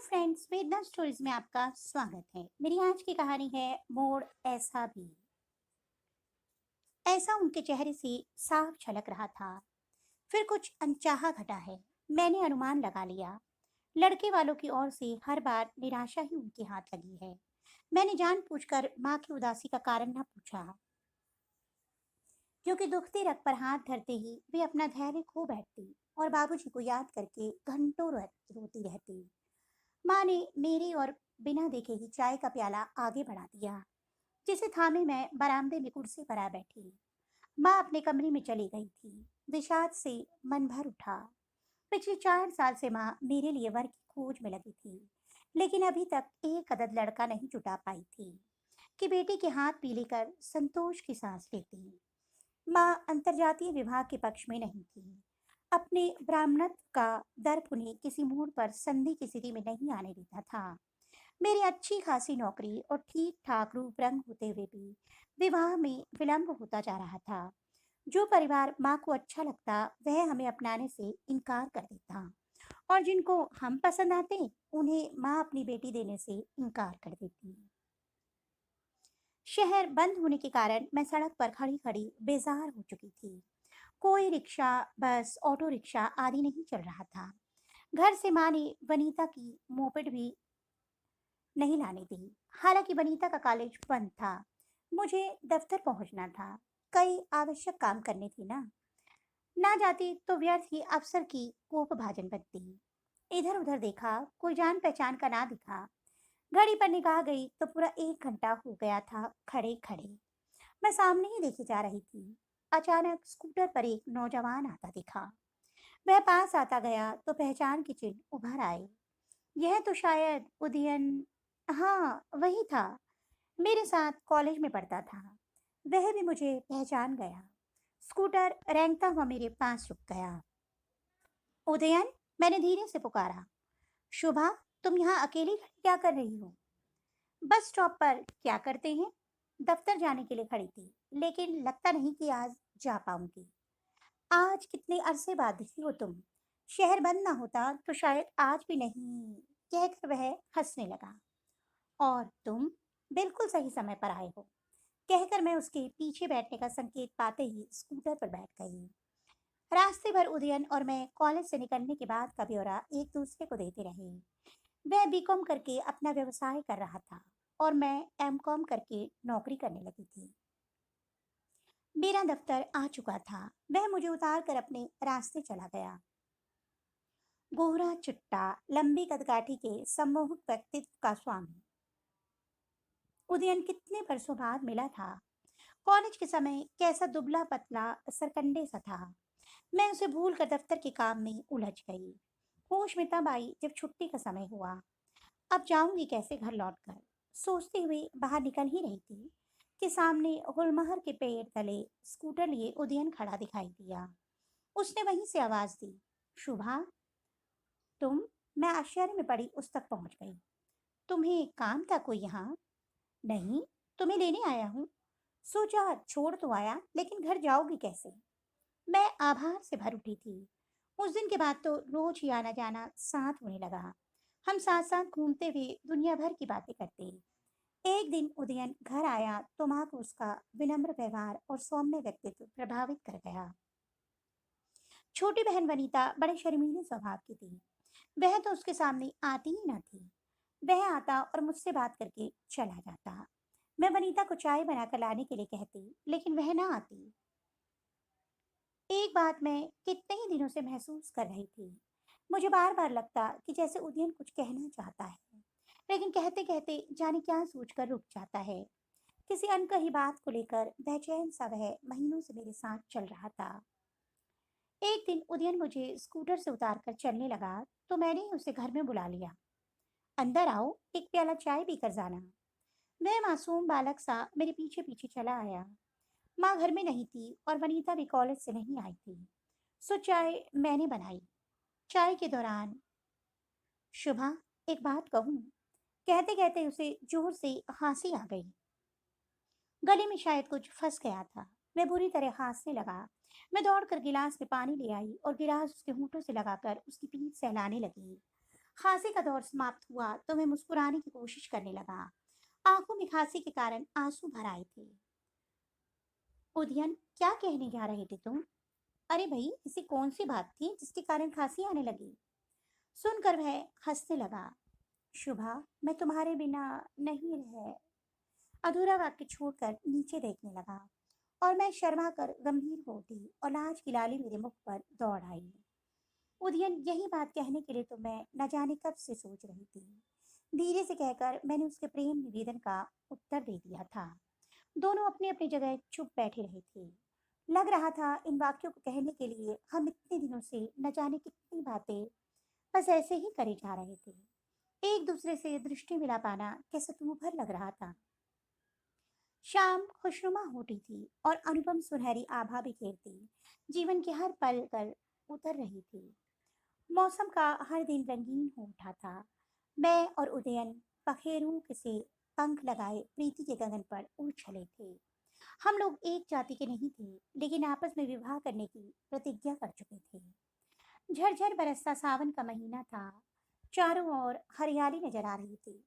Friends, वेदना stories में आपका स्वागत है। मेरी आज की कहानी है मोड़ ऐसा भी। ऐसा उनके चेहरे से साफ झलक रहा था। फिर कुछ अनचाहा घटा है। मैंने अनुमान लगा लिया। लड़के वालों की ओर से हर बार निराशा ही उनके हाथ लगी है। मैंने जानबूझकर माँ की उदासी का कारण न पूछा, क्योंकि दुखती रग पर हाथ धरते ही वे अपना धैर्य खो बैठती और बाबूजी को याद करके घंटों रोती रहती। माँ ने मेरी और बिना देखे ही चाय का प्याला आगे बढ़ा दिया, जिसे थामे मैं बरामदे में कुर्सी पर आ बैठी। माँ अपने कमरे में चली गई थी। विषाद से मन भर उठा। पिछले 4 साल से माँ मेरे लिए वर की खोज में लगी थी, लेकिन अभी तक एक अदद लड़का नहीं जुटा पाई थी कि बेटी के हाथ पीले कर संतोष की सांस लेती। माँ अंतर्जातीय विवाह के पक्ष में नहीं थी। अपने ब्राह्मणत्व का दर्प उन्हें किसी मोड़ पर संधि की स्थिति में नहीं आने देता था। मेरी अच्छी खासी नौकरी और ठीक ठाक रूप रंग होते हुए भी विवाह में विलंब होता जा रहा था। जो परिवार माँ को अच्छा लगता वह हमें अपनाने से इनकार कर देता, और जिनको हम पसंद आते उन्हें माँ अपनी बेटी देने से इनकार कर देती। शहर बंद होने के कारण मैं सड़क पर खड़ी खड़ी बेजार हो चुकी थी। कोई रिक्शा, बस, ऑटो रिक्शा आदि नहीं चल रहा था। घर से माँ ने वनीता की मोपेड भी नहीं लाने दी। हालांकि वनीता का कॉलेज बंद था। मुझे दफ्तर पहुंचना था। कई आवश्यक काम करने थे ना जाती तो व्यर्थ ही अफसर की कोप भाजन बनती। इधर उधर देखा, कोई जान पहचान का ना दिखा। घड़ी पर निगाह गई तो पूरा 1 घंटा हो गया था खड़े खड़े। मैं सामने ही देखी जा रही थी। अचानक स्कूटर पर एक नौजवान आता दिखा। वह पास आता गया तो पहचान के चिन्ह उभर आए। यह तो शायद उदयन। हाँ, वही था। मेरे साथ कॉलेज में पढ़ता था। वह भी मुझे पहचान गया। स्कूटर रेंगता हुआ मेरे पास रुक गया। उदयन, मैंने धीरे से पुकारा। शुभा, तुम यहाँ अकेली खड़ी क्या कर रही हो? बस स्टॉप पर क्या करते हैं? दफ्तर जाने के लिए खड़ी थी, लेकिन लगता नहीं कि आज जा पाऊंगी। आज कितने अरसे बाद दिखी हो तुम। शहर बंद ना होता तो शायद आज भी नहीं। कहकर वह हंसने लगा। और तुम बिल्कुल सही समय पर आए हो, कहकर मैं उसके पीछे बैठने का संकेत पाते ही स्कूटर पर बैठ गई। रास्ते भर उदयन और मैं कॉलेज से निकलने के बाद का ब्यौरा एक दूसरे को देते रहे। वह बीकॉम करके अपना व्यवसाय कर रहा था और मैं एमकॉम करके नौकरी करने लगी थी। मेरा दफ्तर आ चुका था। वह मुझे उतार कर अपने रास्ते चला गया। गोहरा चिट्टा, लंबी कदकाठी के सम्मोहक व्यक्तित्व का स्वामी उदयन कितने बरसों बाद मिला था। कॉलेज के समय कैसा दुबला पतला सरकंडे सा था। मैं उसे भूल कर दफ्तर के काम में उलझ गई। होश में तब आई जब छुट्टी का समय हुआ। अब जाऊंगी कैसे घर लौटकर, सोचते हुए बाहर निकल ही रही थी कि सामने गुलमहर के पेड़ तले स्कूटर लिए उदयन खड़ा दिखाई दिया। उसने वहीं से आवाज दी, शुभा, तुम? मैं आश्चर्य में पड़ी उस तक पहुंच गई। तुम्हें काम था कोई यहाँ? नहीं, तुम्हें लेने आया हूँ। सोचा छोड़ तो आया, लेकिन घर जाओगी कैसे? मैं आभार से भर उठी थी। उस दिन के बाद तो रोज ही आना जाना साथ होने लगा। हम साथ साथ घूमते हुए दुनिया भर की बातें करते। एक दिन उदयन घर आया तो माँ को उसका विनम्र व्यवहार और सौम्य व्यक्तित्व प्रभावित कर गया। छोटी बहन वनीता बड़े शर्मीले स्वभाव की थी। वह तो उसके सामने आती ही न थी। वह आता और मुझसे बात करके चला जाता। मैं वनीता को चाय बनाकर लाने के लिए कहती, लेकिन वह ना आती। एक बात मैं कितने ही दिनों से महसूस कर रही थी। मुझे बार बार लगता कि जैसे उदयन कुछ कहना चाहता है, लेकिन कहते कहते जाने क्या सोचकर रुक जाता है। किसी अनकही बात को लेकर बेचैन सा वह महीनों से मेरे साथ चल रहा था। एक दिन उदयन मुझे स्कूटर से उतार कर चलने लगा तो मैंने ही उसे घर में बुला लिया। अंदर आओ, एक प्याला चाय पीकर जाना। वह मासूम बालक सा मेरे पीछे पीछे चला आया। माँ घर में नहीं थी और वनीता भी कॉलेज से नहीं आई थी, सो चाय मैंने बनाई। चाय के दौरान, शुभा, एक बात कहूँ? कहते कहते उसे जोर से हंसी आ गई। गले में शायद कुछ फंस गया था। मैं बुरी तरह हंसने लगा। मैं दौड़कर गिलास में पानी ले आई और गिलास उसके होंठों से लगाकर उसकी पीठ सहलाने लगी। खांसी का दौर समाप्त हुआ तो मैं मुस्कुराने की कोशिश करने लगा। आंखों में खांसी के कारण आंसू भर आए थे। उदयन, क्या कहने जा रहे थे तुम? अरे भाई, ऐसी कौन सी बात थी जिसके कारण खांसी आने लगी? सुनकर वह हंसने लगा। शुभा, मैं तुम्हारे बिना नहीं रह। अधूरा वाक्य छोड़कर नीचे देखने लगा और मैं शर्मा कर गंभीर हो उठी और लाज की लाली मेरे मुख पर दौड़ आई। उदयन, यही बात कहने के लिए तो मैं न जाने कब से सोच रही थी। धीरे से कहकर मैंने उसके प्रेम निवेदन का उत्तर दे दिया था। दोनों अपनी अपनी जगह चुप बैठे रहे थे। लग रहा था इन वाक्यों को कहने के लिए हम इतने दिनों से न जाने कितनी बातें बस ऐसे ही करे जा रहे थे। एक दूसरे से दृष्टि मिला पाना कैसा दूभर लग रहा था। शाम खुशनुमा होती थी और अनुपम सुनहरी आभा बिखेरती जीवन के हर पल पर उतर रही थी। मौसम का हर दिन रंगीन हो उठा था। मैं और उदयन पखेरुओं के से पंख लगाए प्रीति के गगन पर उड़ चले थे। हम लोग एक जाति के नहीं थे, लेकिन आपस में विवाह करने की प्रतिज्ञा कर चुके थे। झरझर बरसता सावन का महीना था। चारों ओर हरियाली नजर आ रही थी।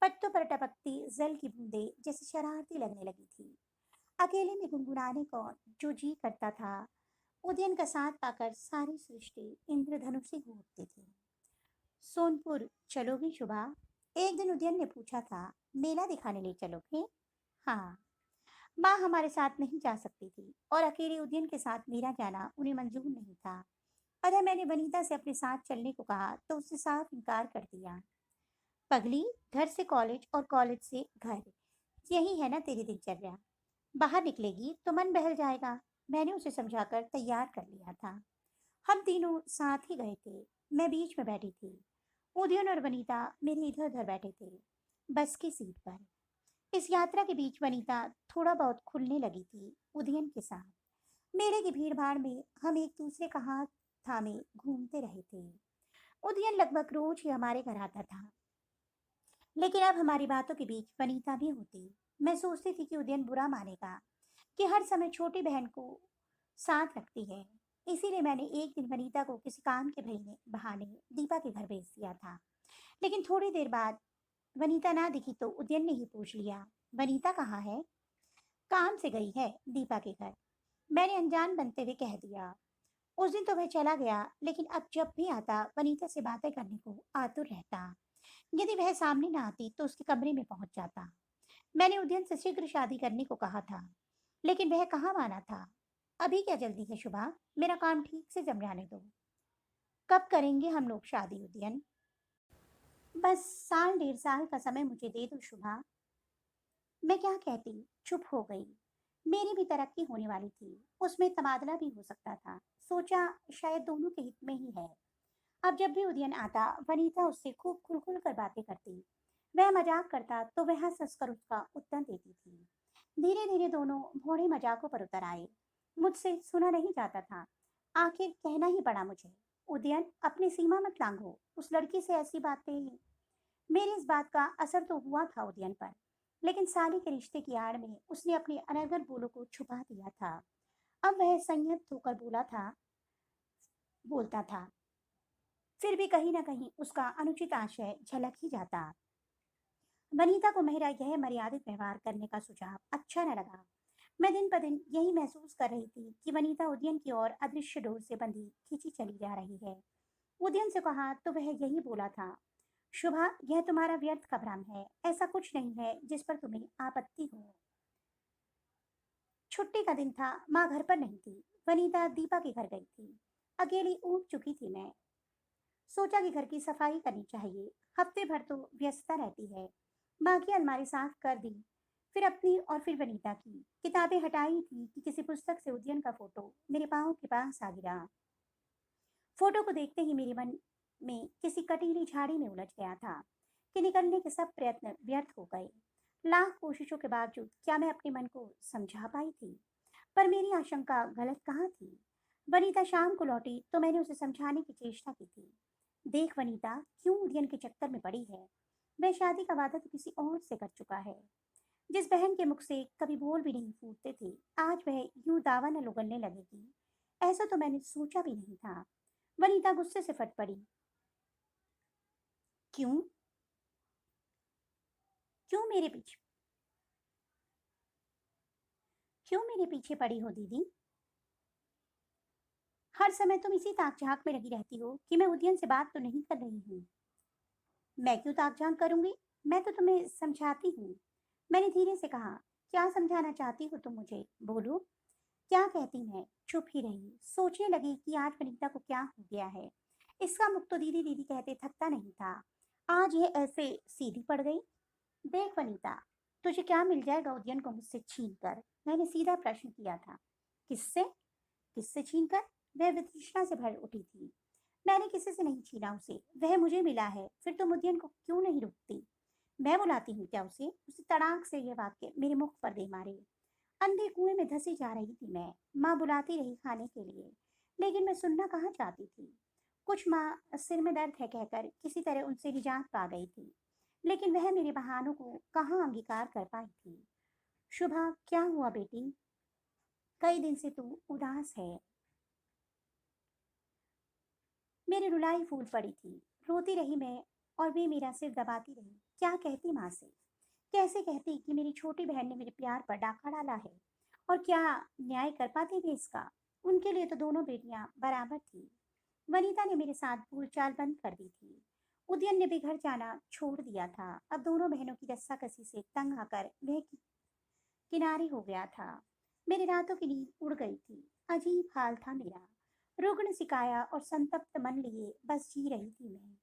पत्तों पर टपकती जल की बूंदें जैसे शरारती लगने लगी थी। अकेले में गुनगुनाने को जो जी करता था, उदयन का साथ पाकर सारी सृष्टि इंद्रधनुषी हो उठती थी। सोनपुर चलोगी शुभा? एक दिन उदयन ने पूछा था। मेला दिखाने ले चलोगे? हाँ। माँ हमारे साथ नहीं जा सकती थी और अकेले उदयन के साथ मेरा जाना उन्हें मंजूर नहीं था। अतः मैंने वनीता से अपने साथ चलने को कहा तो उसने साफ इनकार कर दिया। पगली, घर से कॉलेज और कॉलेज से घर, यही है ना तेरी दिनचर्या। बाहर निकलेगी तो मन बहल जाएगा। मैंने उसे समझाकर तैयार कर लिया था। हम तीनों साथ ही गए थे। मैं बीच में बैठी थी। उदयन और वनीता मेरे इधर उधर बैठे थे, बस की सीट पर। इस यात्रा के बीच वनीता थोड़ा बहुत खुलने लगी थी उदयन के साथ। मेले की भीड़ भाड़ में हम एक दूसरे का हाथ थामे घूमते रहे थे। उदयन लगभग रोज ही हमारे घर आता था, लेकिन अब हमारी बातों के बीच वनीता भी होती। मैं सोचती थी कि उदयन बुरा मानेगा कि हर समय छोटी बहन को साथ रखती है। इसीलिए मैंने एक दिन वनीता को किसी काम के बहाने बहाने दीपा के घर भेज दिया था। लेकिन थोड़ी देर बाद वनीता ना दिखी तो उदयन ने ही पूछ लिया, वनीता कहाँ है? काम से गई है दीपा के घर, मैंने अनजान बनते हुए कह दिया। उस दिन तो वह चला गया, लेकिन अब जब भी आता वनीता से बातें करने को आतुर रहता। यदि वह सामने ना आती तो उसके कमरे में पहुंच जाता। मैंने उदयन से शीघ्र शादी करने को कहा था, लेकिन वह कहाँ माना था। अभी क्या जल्दी है शुभा, मेरा काम ठीक से जम जाने दो। कब करेंगे हम लोग शादी उदयन? बस साल डेढ़ साल का समय मुझे दे दो शुभा। मैं क्या कहती, चुप हो गई। मेरी भी तरक्की होने वाली थी, उसमें तबादला भी हो सकता था। सोचा शायद दोनों के हित में ही है। अब जब भी उदयन आता वनीता उससे खूब खुल खुल कर बातें करती। वह मजाक करता तो वह हंस हंस कर उसका उत्तर देती थी। धीरे धीरे दोनों भोरे मजाकों पर उतर आए। मुझसे सुना नहीं जाता था, आखिर कहना ही पड़ा मुझे। उदयन, अपनी सीमा मत लांघो, उस लड़की से ऐसी बातें। मेरी इस बात का असर तो हुआ था उदयन पर, लेकिन साली के रिश्ते की आड़ में उसने अपने अनर्गल बोलों को छुपा दिया था। अब वह संयत होकर बोलता था, फिर भी कहीं ना कहीं उसका अनुचित आशय झलक ही जाता। वनीता को मेरा यह मर्यादित व्यवहार करने का सुझाव अच्छा न लगा। मैं दिन ब दिन यही महसूस कर रही थी कि वनीता उदयन की ओर अदृश्य डोर से बंधी खींची चली जा रही है। उदयन से कहा तो वह यही बोला था, शुभा, यह तुम्हारा व्यर्थ का भ्रम है, ऐसा कुछ नहीं है जिस पर तुम्हें आपत्ति हो। छुट्टी का दिन था, माँ घर पर नहीं थी। वनीता दीपा के घर गई थी। अकेली ऊब चुकी थी मैं। सोचा कि घर की सफाई करनी चाहिए। हफ्ते भर तो व्यस्तता रहती है। माँ की अलमारी साफ कर दी, फिर अपनी और फिर वनीता की। किताबें हटाई थी कि किसी पुस्तक से उदयन का फोटो मेरे पाँव के पास आ गिरा। फोटो को देखते ही मेरे मन में किसी कटीली झाड़ी में उलझ गया था कि निकलने के सब प्रयत्न व्यर्थ हो गए। लाख कोशिशों के बावजूद क्या मैं अपने मन को समझा पाई थी? पर मेरी आशंका गलत कहाँ थी? वनीता शाम को लौटी तो मैंने उसे समझाने की चेष्टा की थी। देख वनीता, क्यों उदयन के चक्कर में पड़ी है? वह शादी का वादा तो किसी और से कर चुका है। जिस बहन के मुख से कभी बोल भी नहीं फूटते थे, आज वह यूं दावा न उगलने लगेगी, ऐसा तो मैंने सोचा भी नहीं था। वनीता गुस्से से फट पड़ी। क्यों? क्यों मेरे पीछे क्यों मेरे पीछे पड़ी हो दीदी? हर समय तुम इसी ताक-झाँक में लगी रहती हो कि मैं उदयन से बात तो नहीं कर रही हूँ। मैं क्यों ताक-झाँक करूँगी? मैं तो तुम्हें समझाती हूँ। मैंने धीरे से कहा, क्या समझाना चाहती हो तुम मुझे? बोलो। क्या कहती मैं? चुप ही रही। सोचने लगी कि आज वनिता को क्या हो गया है। इसका मुख तो दीदी दीदी कहते थकता नहीं था। आज ये ऐसे सीधी पड़ गई। देख वनिता, तुझे क्या मिल जाएगा उदयन को मुझसे छीन कर? मैंने सीधा प्रश्न किया था। किससे? किससे छीन कर? वह वितृष्णा से भर उठी थी। मैंने किसी से नहीं छीना उसे, वह मुझे मिला है। फिर तुम उदयन को क्यों नहीं रोकती? मैं बुलाती हूँ क्या उसे? उसे तड़ाक से यह वाक्य मेरे मुख पर दे मारे। अंधे कुएं में धंसी जा रही थी मैं। माँ बुलाती रही खाने के लिए, लेकिन मैं सुनना कहाँ चाहती थी। कुछ माँ सिर में दर्द है कहकर किसी तरह उनसे निजात पा गई थी, लेकिन वह मेरे बहानों को कहाँ अंगीकार कर पाई थी। शुभा, क्या हुआ बेटी? कई दिन से तू उदास है। मेरी रुलाई फूल पड़ी थी। रोती रही मैं, और वे मेरा सिर दबाती रही। क्या कहती माँ से? कैसे कहती कि मेरी छोटी बहन ने मेरे प्यार पर डाका डाला है? और क्या न्याय कर पाती थी इसका? उनके लिए तो दोनों बेटियां बराबर थी। वनीता ने मेरे साथ बोलचाल बंद कर दी थी। उदयन ने भी घर जाना छोड़ दिया था। अब दोनों बहनों की रस्साकसी से तंग आकर वह किनारे हो गया था। मेरी रातों की नींद उड़ गई थी। अजीब हाल था मेरा। रुग्ण सिकाया और संतप्त मन लिए बस जी रही थी मैं।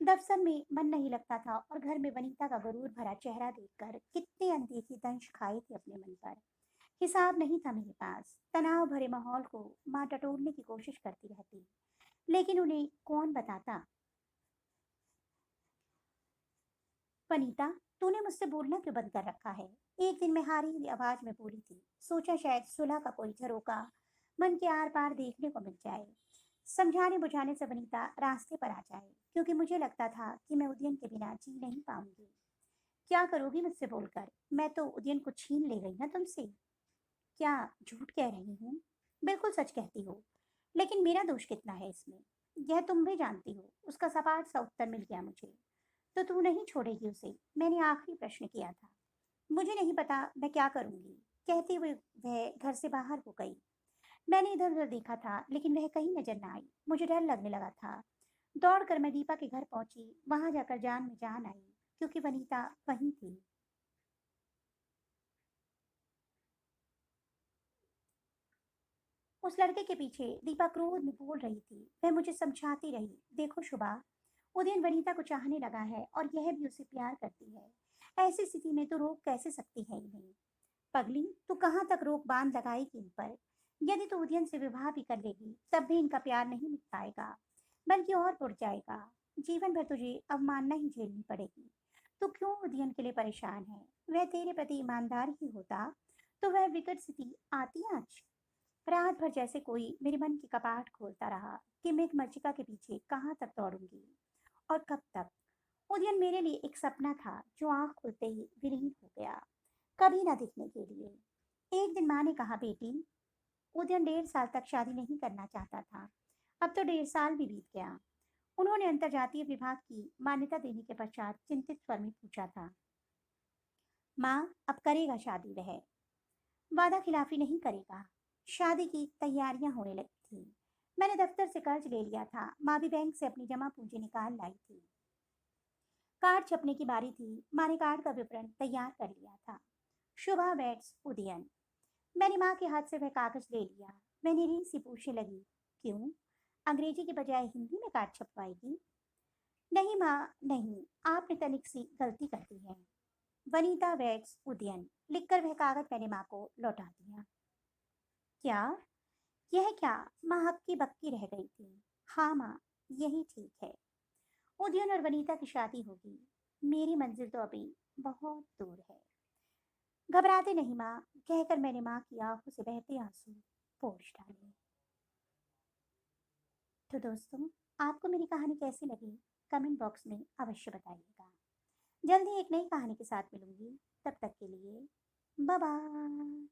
दफ्तर में मन नहीं लगता था, और घर में वनीता का गरूर भरा चेहरा देखकर कितने अनदेखी दंश खाए थे अपने मन पर। हिसाब नहीं था मेरे पास। तनाव भरे माहौल को माँ टटोलने की कोशिश करती रहती, लेकिन उन्हें कौन बताता। वनीता, तूने मुझसे बोलना क्यों बंद कर रखा है? एक दिन मैं हारी हुई आवाज में बोली थी। सोचा शायद सुलह का कोई झरोका मन के आर पार देखने को मिल जाए। समझाने बुझाने से वनीता रास्ते पर आ जाए, क्योंकि मुझे लगता था कि मैं उदयन के बिना जी नहीं पाऊंगी। क्या करोगी मुझसे बोलकर? मैं तो उदयन को छीन ले गई ना तुमसे। क्या झूठ कह रही हूँ? बिल्कुल सच कहती हो। लेकिन मेरा दोष कितना है इसमें? यह तुम भी जानती हो। उसका सपाट सा उत्तर मिल गया मुझे। तो तू नहीं छोड़ेगी उसे? मैंने आखिरी प्रश्न किया था। मुझे नहीं पता मैं क्या करूंगी, कहते हुए वह घर से बाहर हो गई। मैंने इधर उधर देखा था, लेकिन वह कहीं नजर न आई। मुझे डर लगने लगा था। दौड़कर मैं दीपा के घर पहुंची। वहां जाकर जान में जान आई, क्योंकि वनीता वहीं थी। उस लड़के के पीछे दीपा क्रोध में बोल रही थी। वह मुझे समझाती रही, देखो शुभा, उदयन वनीता को चाहने लगा है, और यह भी उसे प्यार करती है। ऐसी स्थिति में तो रोक कैसे सकती है इन्हें? पगली, तू कहाँ तक रोक बांध लगाएगी इन पर? यदि तू उदयन से विवाह भी कर लेगी, तब भी इनका प्यार नहीं मिट पाएगा, बल्कि और बढ़ जाएगा। जीवन भर तुझे अवमानना ही झेलनी पड़ेगी। तू क्यों उदयन के लिए परेशान है? वह तेरे प्रति ईमानदार ही होता तो वह विकट स्थिति आती आज? रात भर जैसे कोई मेरे मन की कपाट खोलता रहा कि मैं एक मर्जिका के पीछे कहाँ तक दौड़ूंगी, और कब तक। उदयन मेरे लिए एक सपना था जो आंख खुलते ही विलीन हो गया, कभी ना दिखने के लिए। एक दिन माँ ने कहा, बेटी, उदयन 1.5 साल तक शादी नहीं करना चाहता था। अब तो 1.5 साल भी बीत गया। उन्होंने अंतर्जातीय विभाग की मान्यता देने के पश्चात चिंतित स्वर में पूछा था, माँ, अब करेगा शादी वह? वादा खिलाफी नहीं करेगा। शादी की तैयारियां होने लगी थी। मैंने दफ्तर से कर्ज ले लिया था। माँ भी बैंक से अपनी जमा पूंजी निकाल लाई थी। कार्ड छपने की बारी थी। माँ ने कार्ड का विवरण तैयार कर लिया था। शुभा वेट्स उदयन। मैंने माँ के हाथ से वह कागज ले लिया। मैं निरीह सी पूछने लगी, क्यों? अंग्रेजी की बजाय हिंदी में कार्ड छपवाएगी? नहीं माँ, नहीं, आपने तनिक सी गलती कर दी है। वनीता वेट्स उदयन लिखकर वह कागज मैंने माँ को लौटा दिया। क्या? यह क्या? माँ हक्की बक्की रह गई थी। हाँ माँ, यही ठीक है। उदयन और वनीता की शादी होगी। मेरी मंजिल तो अभी बहुत दूर है। घबराते नहीं माँ, कहकर मैंने माँ की आंखों से बहते आंसू पोंछ डाले। तो दोस्तों, आपको मेरी कहानी कैसी लगी? कमेंट बॉक्स में अवश्य बताइएगा। जल्द ही एक नई कहानी के साथ मिलूंगी। तब तक के लिए बाय बाय।